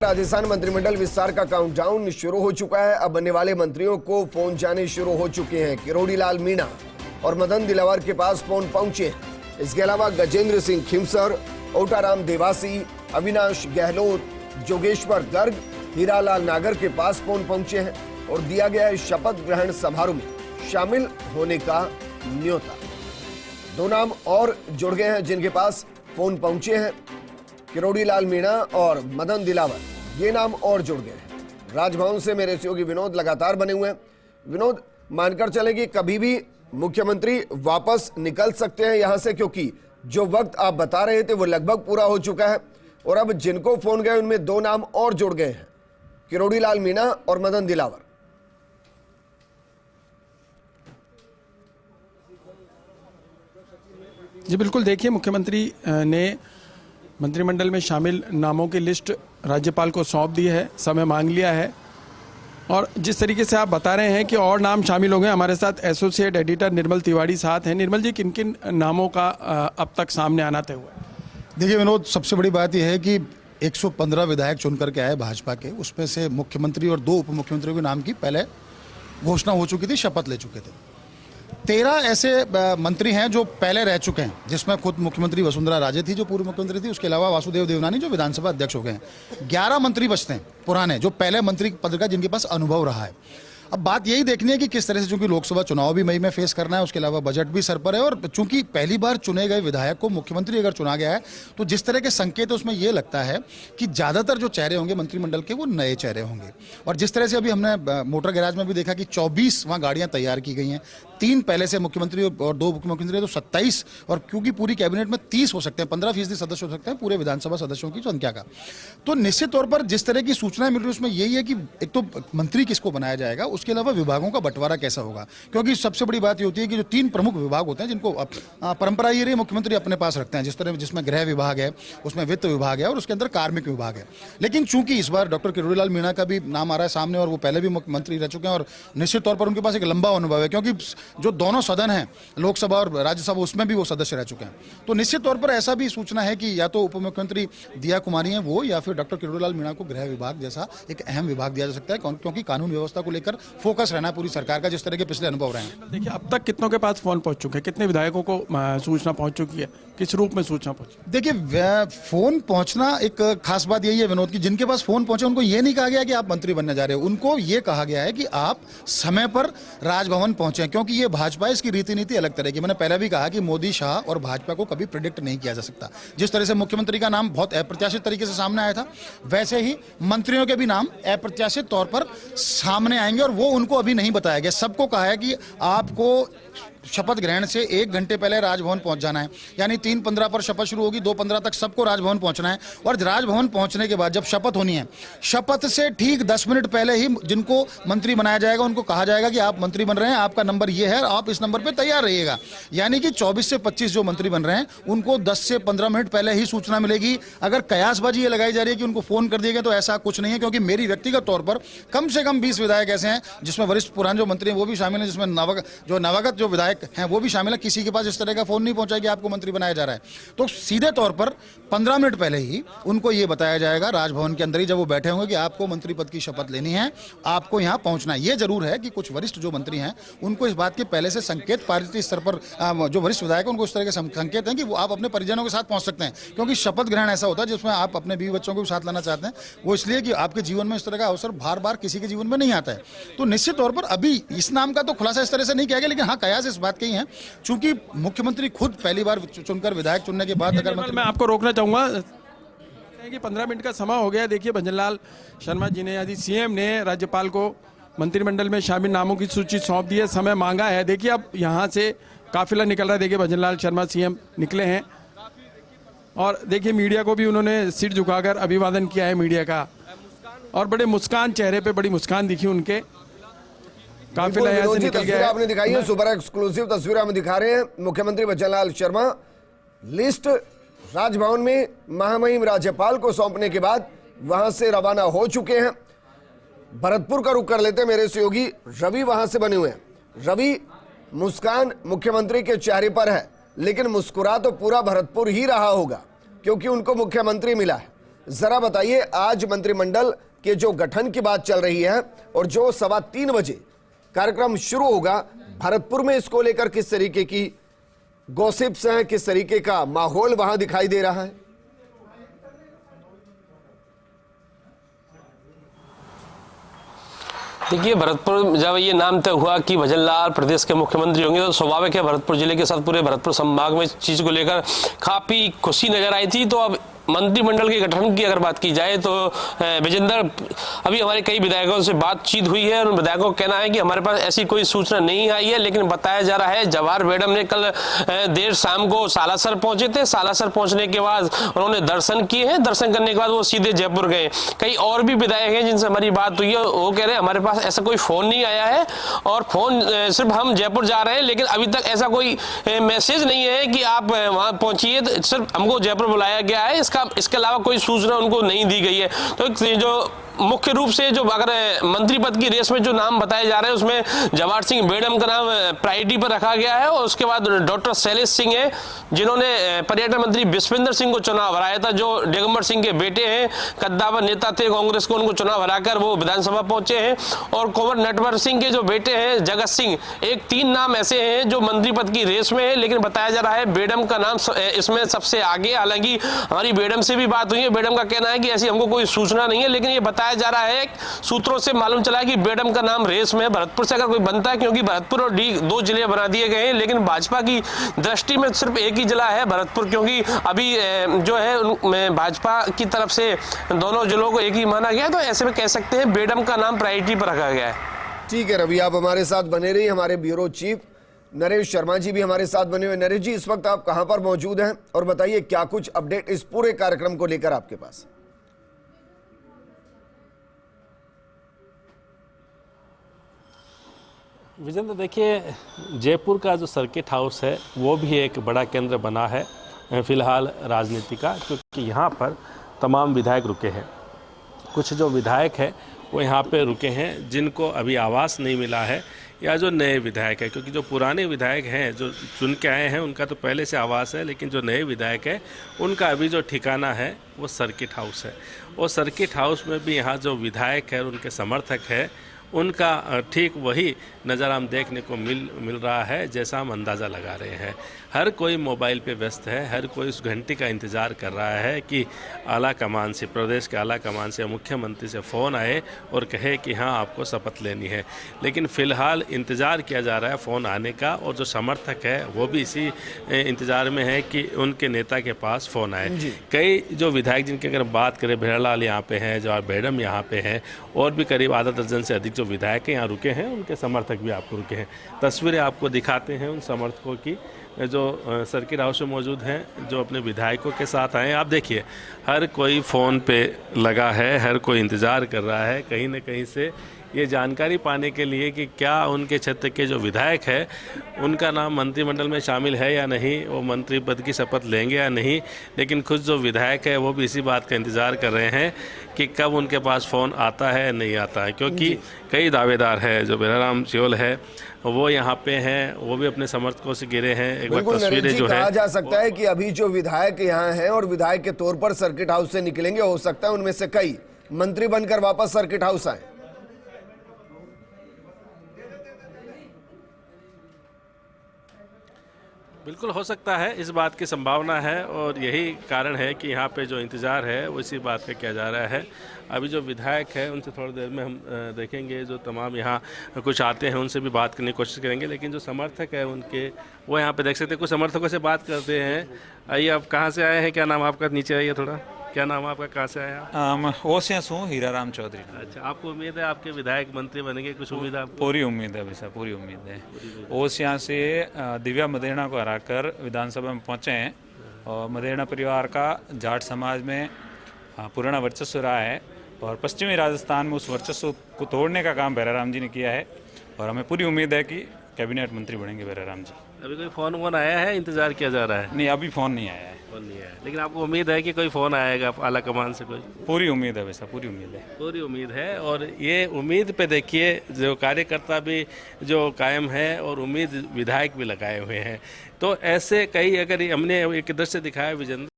राजस्थान मंत्रिमंडल विस्तार का काउंटडाउन शुरू हो चुका है। अब बनने वाले मंत्रियों को फोन जाने शुरू हो चुके हैं। किरोड़ी लाल मीणा और मदन दिलावर के पास फोन पहुंचे हैं। इसके अलावा गजेंद्र सिंह खिमसर, ओटाराम देवासी, अविनाश गहलोत, जोगेश्वर गर्ग, हीरालाल नागर के पास फोन पहुंचे हैं और दिया गया है शपथ ग्रहण समारोह में शामिल होने का न्योता। दो नाम और जुड़ गए हैं जिनके पास फोन पहुंचे हैं, किरोड़ी लाल मीणा और मदन दिलावर, ये नाम और जुड़ गए हैं। राजभवन से मेरे सहयोगी विनोद लगातार बने हुए हैं। विनोद, मानकर चले कि कभी भी मुख्यमंत्री वापस निकल सकते हैं यहां से, क्योंकि जो वक्त आप बता रहे थे वो लगभग पूरा हो चुका है और अब जिनको फोन गए उनमें दो नाम और जुड़ गए हैं, किरोड़ी लाल मीणा और मदन दिलावर। जी बिल्कुल, देखिए मुख्यमंत्री ने मंत्रिमंडल में शामिल नामों की लिस्ट राज्यपाल को सौंप दी है, समय मांग लिया है और जिस तरीके से आप बता रहे हैं कि और नाम शामिल हो गए। हमारे साथ एसोसिएट एडिटर निर्मल तिवारी साथ हैं। निर्मल जी, किन किन नामों का अब तक सामने आना तय हुआ है? देखिए विनोद, सबसे बड़ी बात यह है कि 115 विधायक चुन करके आए भाजपा के, उसमें से मुख्यमंत्री और 2 उप मुख्यमंत्रियों के नाम की पहले घोषणा हो चुकी थी, शपथ ले चुके थे। 13 ऐसे मंत्री हैं जो पहले रह चुके हैं, जिसमें खुद मुख्यमंत्री वसुंधरा राजे थी जो पूर्व मुख्यमंत्री थी, उसके अलावा वासुदेव देवनानी जो विधानसभा अध्यक्ष हो गए हैं। 11 मंत्री बचते हैं पुराने, जो पहले मंत्री पद का जिनके पास अनुभव रहा है। अब बात यही देखनी है कि किस तरह से, चूंकि लोकसभा चुनाव भी मई में फेस करना है, उसके अलावा बजट भी सर पर है और चूंकि पहली बार चुने गए विधायक को मुख्यमंत्री अगर चुना गया है तो जिस तरह के संकेत उसमें यह लगता है कि ज्यादातर जो चेहरे होंगे मंत्रिमंडल के वो नए चेहरे होंगे। और जिस तरह से अभी हमने मोटर गैराज में भी देखा कि 24 वहां गाड़ियां तैयार की गई हैं, 3 पहले से मुख्यमंत्री और 2 उप मुख्यमंत्री, तो 27, और क्योंकि पूरी कैबिनेट में 30 हो सकते हैं, 15% सदस्य हो सकते हैं पूरे विधानसभा सदस्यों की संख्या का। तो निश्चित तौर पर जिस तरह की सूचनाएं मिल रही है उसमें यही है कि एक तो मंत्री किसको बनाया जाएगा, उसके अलावा विभागों का बंटवारा कैसा होगा। क्योंकि सबसे बड़ी बात ये होती है कि जो 3 प्रमुख विभाग होते हैं जिनको परंपरा ये रही मुख्यमंत्री अपने पास रखते हैं, जिस तरह जिसमें गृह विभाग है, उसमें वित्त विभाग है और उसके अंदर कार्मिक विभाग है। लेकिन चूंकि इस बार डॉक्टर किरोड़ी लाल मीणा का भी नाम आ रहा है सामने और वो पहले भी मुख्यमंत्री रह चुके हैं और निश्चित तौर पर उनके पास एक लंबा अनुभव है, क्योंकि जो दोनों सदन हैं, लोकसभा और राज्यसभा, उसमें भी वो सदस्य रह चुके हैं। तो निश्चित तौर पर ऐसा भी सूचना है कि या तो उप मुख्यमंत्री दिया कुमारी हैं वो, या फिर डॉक्टर किरोड़ी लाल मीणा को गृह विभाग जैसा एक अहम विभाग दिया जा सकता है, क्योंकि कानून व्यवस्था को लेकर फोकस रहना है पूरी सरकार का, जिस तरह के पिछले अनुभव रहे हैं। देखिए, अब तक कितनों के पास फोन पहुंच चुके हैं, कितने विधायकों को सूचना पहुंच चुकी है, किस रूप में सूचना पहुंची? देखिए, फोन पहुंचना, एक खास बात यही है विनोद, की जिनके पास फोन पहुंचे उनको ये नहीं कहा गया कि आप मंत्री बनने जा रहे हो, उनको ये कहा गया है कि आप समय पर राजभवन पहुंचे, क्योंकि ये भाजपा, इसकी रीति नीति अलग तरह की। मैंने पहले भी कहा कि मोदी, शाह और भाजपा को कभी प्रेडिक्ट नहीं किया जा सकता। जिस तरह से मुख्यमंत्री का नाम बहुत अप्रत्याशित तरीके से सामने आया था, वैसे ही मंत्रियों के भी नाम अप्रत्याशित तौर पर सामने आएंगे और वो उनको अभी नहीं बताया गया। सबको कहा है कि आपको शपथ ग्रहण से 1 घंटे पहले राजभवन पहुंच जाना है, यानी 3:15 पर शपथ शुरू होगी, 2:15 तक सबको राजभवन पहुंचना है। और राजभवन पहुंचने के बाद जब शपथ होनी है, शपथ से ठीक 10 मिनट पहले ही जिनको मंत्री बनाया जाएगा उनको कहा जाएगा कि आप मंत्री बन रहे हैं, आपका नंबर ये है, आप इस नंबर पर तैयार रहिएगा। यानी कि 24 से 25 जो मंत्री बन रहे हैं उनको 10 से 15 मिनट पहले ही सूचना मिलेगी। अगर कयासबाजी ये लगाई जा रही है कि उनको फोन कर दिया गया, तो ऐसा कुछ नहीं है, क्योंकि मेरी व्यक्तिगत तौर पर कम से कम 20 विधायक ऐसे हैं जिसमें वरिष्ठ पुराने जो मंत्री हैं वो भी शामिल हैं, जिसमें नवागत जो विधायक हैं वो भी शामिल है। किसी के पास इस तरह का फोन नहीं पहुंचा कि आपको मंत्री बनाया जा रहा है। तो सीधे तौर पर 15 मिनट पहले ही उनको यह बताया जाएगा राजभवन के अंदर ही, जब वो बैठे होंगे, कि आपको मंत्री पद की शपथ लेनी है, आपको यहां पहुंचना है। ये जरूर है कि कुछ वरिष्ठ जो मंत्री हैं उनको इस बात के पहले से संकेत पार्टी स्तर पर, जो वरिष्ठ विधायक हैं उनको इस तरह के संकेत हैं कि वो आप अपने परिजनों के साथ पहुंच सकते हैं, क्योंकि शपथ ग्रहण ऐसा होता है जिसमें आप अपने बीवी बच्चों को भी साथ लाना चाहते हैं। वो इसलिए कि आपके जीवन में इस तरह का अवसर बार बार किसी के जीवन में नहीं आता है। तो निश्चित तौर पर अभी इस नाम का तो खुलासा इस तरह से नहीं किया गया, लेकिन हाँ, कयास इस बात के ही है, चूंकि मुख्यमंत्री खुद पहली बार चुनकर विधायक चुनने के बाद, अगर मैं आपको रोकना चाहूंगा कि 15 मिनट का समय हो गया। देखिए, भजनलाल शर्मा जी ने, यदि सीएम ने राज्यपाल को मंत्रिमंडल में शामिल नामों की सूची सौंप दी है, समय मांगा है। देखिए, अब यहाँ से काफिला निकल रहा है। देखिए, भजनलाल शर्मा सीएम निकले हैं और देखिए मीडिया को भी उन्होंने सिर झुकाकर अभिवादन किया है मीडिया का, और बड़े मुस्कान, चेहरे पे बड़ी मुस्कान दिखी उनके। काफिला यहाँ से निकल गया है। आपने दिखाई है, सुपर एक्सक्लूसिव तस्वीर हम दिखा रहे हैं। मुख्यमंत्री भजनलाल शर्मा लिस्ट राजभवन में महामहिम राज्यपाल को सौंपने के बाद वहां से रवाना हो चुके हैं। भरतपुर का रुख कर लेते हैं, मेरे सहयोगी रवि वहां से बने हुए हैं। रवि, मुस्कान मुख्यमंत्री के चेहरे पर है, लेकिन मुस्कुरा तो पूरा भरतपुर ही रहा होगा, क्योंकि उनको मुख्यमंत्री मिला है। जरा बताइए, आज मंत्रिमंडल के जो गठन की बात चल रही है और जो 3:15 बजे कार्यक्रम शुरू होगा, भरतपुर में इसको लेकर किस तरीके की गॉसिप्स हैं, किस तरीके का माहौल वहां दिखाई दे रहा है? देखिए, भरतपुर जब ये नाम तय हुआ कि भजनलाल प्रदेश के मुख्यमंत्री होंगे तो स्वाभाविक है भरतपुर जिले के साथ पूरे भरतपुर संभाग में इस चीज़ को लेकर काफ़ी खुशी नजर आई थी। तो अब मंत्रिमंडल के गठन की अगर बात की जाए तो विजेंद्र, अभी हमारे कई विधायकों से बातचीत हुई है और उन विधायकों का कहना है कि हमारे पास ऐसी कोई सूचना नहीं आई है, लेकिन बताया जा रहा है जवाहर बेडम ने कल देर शाम को सालासर पहुंचे थे। सालासर पहुंचने के बाद उन्होंने दर्शन किए हैं, दर्शन करने के बाद वो सीधे जयपुर गए। कई और भी विधायक हैं जिनसे हमारी बात हुई है, वो कह रहे हैं हमारे पास ऐसा कोई फोन नहीं आया है और फोन सिर्फ हम जयपुर जा रहे हैं, लेकिन अभी तक ऐसा कोई मैसेज नहीं है कि आप वहां पहुंचिए, सिर्फ हमको जयपुर बुलाया गया है। इसके अलावा कोई सूचना उनको नहीं दी गई है। तो जो मुख्य रूप से जो अगर मंत्री पद की रेस में जो नाम बताए जा रहे हैं उसमें जवाहर सिंह बेडम का नाम प्रायोरिटी पर रखा गया है और उसके बाद डॉक्टर शैलेश सिंह है जिन्होंने पर्यटन मंत्री विश्वेंद्र सिंह को चुनाव हराया था, जो दिगंबर सिंह के बेटे हैं, कद्दावर नेता थे कांग्रेस को, उनको चुनाव हराकर वो विधानसभा पहुंचे हैं। और कुंवर नटवर सिंह के जो बेटे हैं जगत सिंह, एक 3 नाम ऐसे हैं जो मंत्री पद की रेस में है, लेकिन बताया जा रहा है बेडम का नाम इसमें सबसे आगे। हालांकि हमारी बेडम से भी बात हुई है, बेडम का कहना है कि ऐसी हमको कोई सूचना नहीं है, लेकिन ये बताया जा रहा है सूत्रों से मालूम चला कि बेडम का नाम रेस में भरतपुर से अगर कोई बनता है, क्योंकि भरतपुर और डी 2 जिले बना दिए गए हैं, लेकिन भाजपा की दृष्टि में सिर्फ एक ही जिला है भरतपुर, क्योंकि अभी जो है भाजपा की तरफ से दोनों जिलों को एक ही माना गया। तो ऐसे में कह सकते हैं बेडम का नाम प्रायोरिटी पर रखा गया है। ठीक है रवि, आप हमारे साथ बने रहिए। हमारे ब्यूरो चीफ नरेश शर्मा जी भी हमारे साथ बने हुए। नरेश जी, इस वक्त आप कहां पर मौजूद हैं और बताइए क्या कुछ अपडेट इस पूरे कार्यक्रम को लेकर आपके पास? विजेंद्र, देखिए, जयपुर का जो सर्किट हाउस है वो भी एक बड़ा केंद्र बना है फिलहाल राजनीति का, क्योंकि यहाँ पर तमाम विधायक रुके हैं। कुछ जो विधायक हैं वो यहाँ पे रुके हैं जिनको अभी आवास नहीं मिला है, या जो नए विधायक है, क्योंकि जो पुराने विधायक हैं जो चुन के आए हैं उनका तो पहले से आवास है, लेकिन जो नए विधायक है उनका अभी जो ठिकाना है वो सर्किट हाउस है। और सर्किट हाउस में भी यहाँ जो विधायक है उनके समर्थक है उनका ठीक वही नज़र हम देखने को मिल रहा है जैसा हम अंदाज़ा लगा रहे हैं। हर कोई मोबाइल पे व्यस्त है, हर कोई उस घंटी का इंतज़ार कर रहा है कि आला कमान से, प्रदेश के आला कमान से, मुख्यमंत्री से फ़ोन आए और कहे कि हाँ आपको शपथ लेनी है। लेकिन फ़िलहाल इंतज़ार किया जा रहा है फ़ोन आने का, और जो समर्थक है वो भी इसी इंतज़ार में है कि उनके नेता के पास फ़ोन आए। कई जो विधायक जिनकी अगर बात करें, भजनलाल यहाँ पे हैं, जवाहर बेडम यहाँ पे हैं, और भी करीब आधा दर्जन से अधिक जो विधायक यहाँ रुके हैं उनके समर्थक भी आपको रुके हैं। तस्वीरें आपको दिखाते हैं उन समर्थकों की जो सर्किट हाउस में मौजूद हैं, जो अपने विधायकों के साथ आए हैं। आप देखिए, हर कोई फ़ोन पे लगा है, हर कोई इंतज़ार कर रहा है कहीं न कहीं से ये जानकारी पाने के लिए कि क्या उनके क्षेत्र के जो विधायक है उनका नाम मंत्रिमंडल में शामिल है या नहीं, वो मंत्री पद की शपथ लेंगे या नहीं। लेकिन खुद जो विधायक है वो भी इसी बात का इंतज़ार कर रहे हैं कि कब उनके पास फ़ोन आता है नहीं आता है, क्योंकि कई दावेदार है। जो बेराराम सियोल है वो यहाँ पे हैं, वो भी अपने समर्थकों से गिरे हैं। एक बार तस्वीरें जो है, कहा जा सकता है कि अभी जो विधायक यहाँ हैं और विधायक के तौर पर सर्किट हाउस से निकलेंगे, हो सकता है उनमें से कई मंत्री बनकर वापस सर्किट हाउस आए। बिल्कुल हो सकता है, इस बात की संभावना है, और यही कारण है कि यहाँ पे जो इंतज़ार है वो इसी बात का किया जा रहा है। अभी जो विधायक है उनसे थोड़ी देर में हम देखेंगे, जो तमाम यहाँ कुछ आते हैं उनसे भी बात करने की कोशिश करेंगे। लेकिन जो समर्थक है उनके, वो यहाँ पे देख सकते हैं, कुछ समर्थकों से बात करते हैं। आइए, आप कहाँ से आए हैं, क्या नाम आपका? नीचे आइए थोड़ा। क्या नाम आपका, कहाँ से आया? ओसियां हूँ, हीराराम चौधरी। अच्छा, आपको उम्मीद है आपके विधायक मंत्री बनेंगे? कुछ उम्मीद है आपको? पूरी उम्मीद है भैया, पूरी उम्मीद है। ओसियां से दिव्या मदेरणा को हराकर विधानसभा में पहुंचे हैं, और मदेरणा परिवार का जाट समाज में पुराना वर्चस्व रहा है, और पश्चिमी राजस्थान में उस वर्चस्व को तोड़ने का काम बेराराम जी ने किया है, और हमें पूरी उम्मीद है कि कैबिनेट मंत्री बनेंगे बेराराम जी। अभी कोई फ़ोन आया है, इंतज़ार किया जा रहा है? नहीं, अभी फ़ोन नहीं आया है। फ़ोन नहीं आया, लेकिन आपको उम्मीद है कि कोई फ़ोन आएगा आला कमान से? कोई पूरी उम्मीद है वैसा, पूरी उम्मीद है, पूरी उम्मीद है। और ये उम्मीद पे देखिए जो कार्यकर्ता भी जो कायम है, और उम्मीद विधायक भी लगाए हुए हैं। तो ऐसे कई, अगर हमने एक दृश्य दिखाया विजेंद्र,